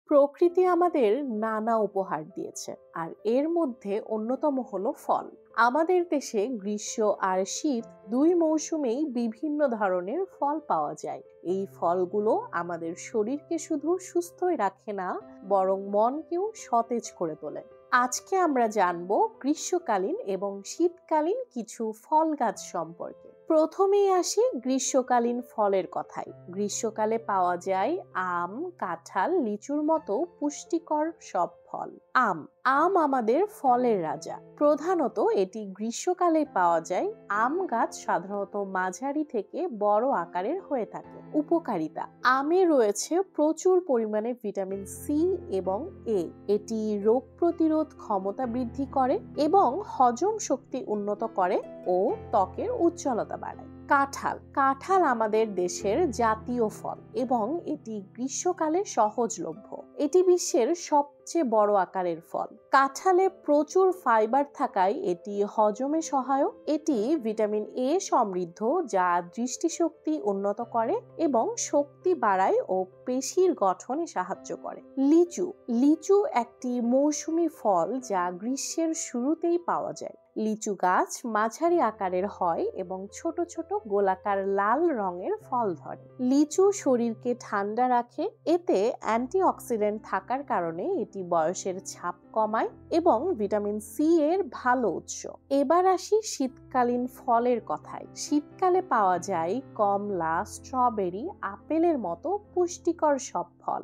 প্রকৃতি আমাদের নানা উপহার দিয়েছে, আর এর মধ্যে অন্যতম হলো ফল। আমাদের দেশে গ্রীষ্ম আর শীত দুই মৌসুমেই বিভিন্ন ধরনের ফল পাওয়া যায়। এই ফলগুলো আমাদের শরীরকে শুধু সুস্থই রাখে না, বরং মনকেও সতেজ করে তোলে। আজকে আমরা জানবো গ্রীষ্মকালীন এবং শীতকালীন কিছু ফল গাছ সম্পর্কে। প্রথমেই আসি গ্রীষ্মকালীন ফলের কথায়। গ্রীষ্মকালে পাওয়া যায় আম, কাঁঠাল, লিচুর মতো পুষ্টিকর সব ফল। আম আম আমাদের ফলের রাজা। প্রধানত এটি গ্রীষ্মকালে পাওয়া যায়। আম গাছ সাধারণত মাঝারি থেকে বড় আকারের হয়ে থাকে। উপকারিতা: আমে রয়েছে প্রচুর পরিমাণে ভিটামিন সি এবং এ। এটি রোগ প্রতিরোধ ক্ষমতা বৃদ্ধি করে এবং হজম শক্তি উন্নত করে ও ত্বকের উজ্জ্বলতা বাড়ায়। কাঁঠাল কাঁঠাল আমাদের দেশের জাতীয় ফল এবং এটি গ্রীষ্মকালে সহজলভ্য। এটি বিশ্বের সবচেয়ে বড় আকারের ফল। কাঁঠালে প্রচুর ফাইবার থাকায় এটি হজমে সহায়ক। এটি ভিটামিন এ সমৃদ্ধ, যা দৃষ্টিশক্তি উন্নত করে এবং শক্তি বাড়ায় ও পেশির গঠনে সাহায্য করে। লিচু লিচু একটি মৌসুমী ফল যা গ্রীষ্মের শুরুতেই পাওয়া যায়। লিচু গাছ মাঝারি আকারের হয় এবং ছোট ছোট গোলাকার লাল রঙের ফল ধরে। লিচু শরীরকে ঠান্ডা রাখে। এতে অ্যান্টিঅক্সিডেন্ট থাকার কারণে এটি বয়সের ছাপ কমায় এবং ভিটামিন সি এর ভালো উৎস। এবার আসি শীতকালীন ফলের কথায়। শীতকালে পাওয়া যায় কমলা, স্ট্রবেরি, আপেলের মতো পুষ্টিকর সব ফল।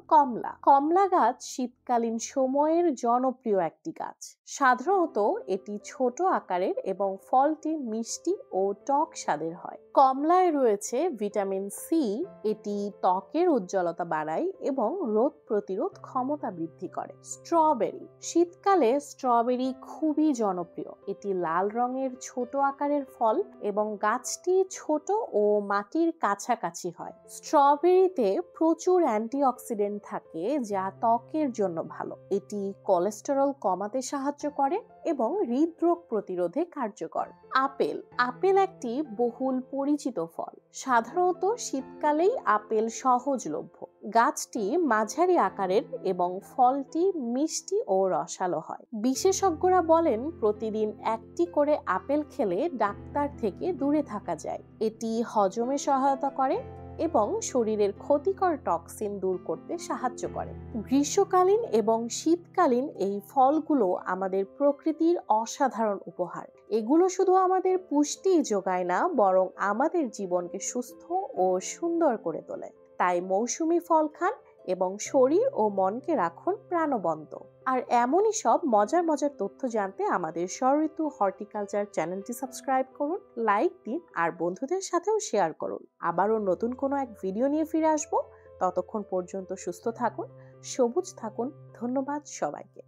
কমলা গাছ শীতকালীন সময়ের জনপ্রিয় একটি গাছ। সাধারণত এটি ছোট আকারের এবং ফলটি মিষ্টি ও টক স্বাদের হয়। কমলায় রয়েছে ভিটামিন সি। এটি ত্বকের উজ্জ্বলতা বাড়ায় এবং রোগ প্রতিরোধ ক্ষমতা বৃদ্ধি করে। স্ট্রবেরি শীতকালে স্ট্রবেরি খুবই জনপ্রিয়। এটি লাল রঙের ছোট আকারের ফল এবং গাছটি ছোট ও মাটির কাছাকাছি হয়। স্ট্রবেরিতে প্রচুর অ্যান্টিঅক্সিডেন্ট থাকে, যা ত্বকের জন্য ভালো। এটি কোলেস্টেরল কমাতে সাহায্য করে এবং হৃদরোগ প্রতিরোধে কার্যকর। আপেল একটি বহুল পরিচিত ফল। সাধারণত শীতকালেই আপেল সহজলভ্য। গাছটি মাঝারি আকারের এবং ফলটি মিষ্টি ও রসালো হয়। বিশেষজ্ঞরা বলেন প্রতিদিন একটি করে আপেল খেলে ডাক্তার থেকে দূরে থাকা যায়। এটি হজমে সহায়তা করে এবং শরীরের ক্ষতিকর টক্সিন দূর করতে সাহায্য করে। গ্রীষ্মকালীন এবং শীতকালীন এই ফলগুলো আমাদের প্রকৃতির অসাধারণ উপহার। এগুলো শুধু আমাদের পুষ্টি যোগায় না, বরং আমাদের জীবনকে সুস্থ ও সুন্দর করে তোলে। তাই মৌসুমী ফল খান এবং শরীর ও মনকে রাখুন প্রাণবন্ত। আর এমনই সব মজার মজার তথ্য জানতে আমাদের স্বঋতু হর্টিকালচার চ্যানেলটি সাবস্ক্রাইব করুন, লাইক দিন আর বন্ধুদের সাথেও শেয়ার করুন। আবারও নতুন কোনো এক ভিডিও নিয়ে ফিরে আসবো। ততক্ষণ পর্যন্ত সুস্থ থাকুন, সবুজ থাকুন। ধন্যবাদ সবাইকে।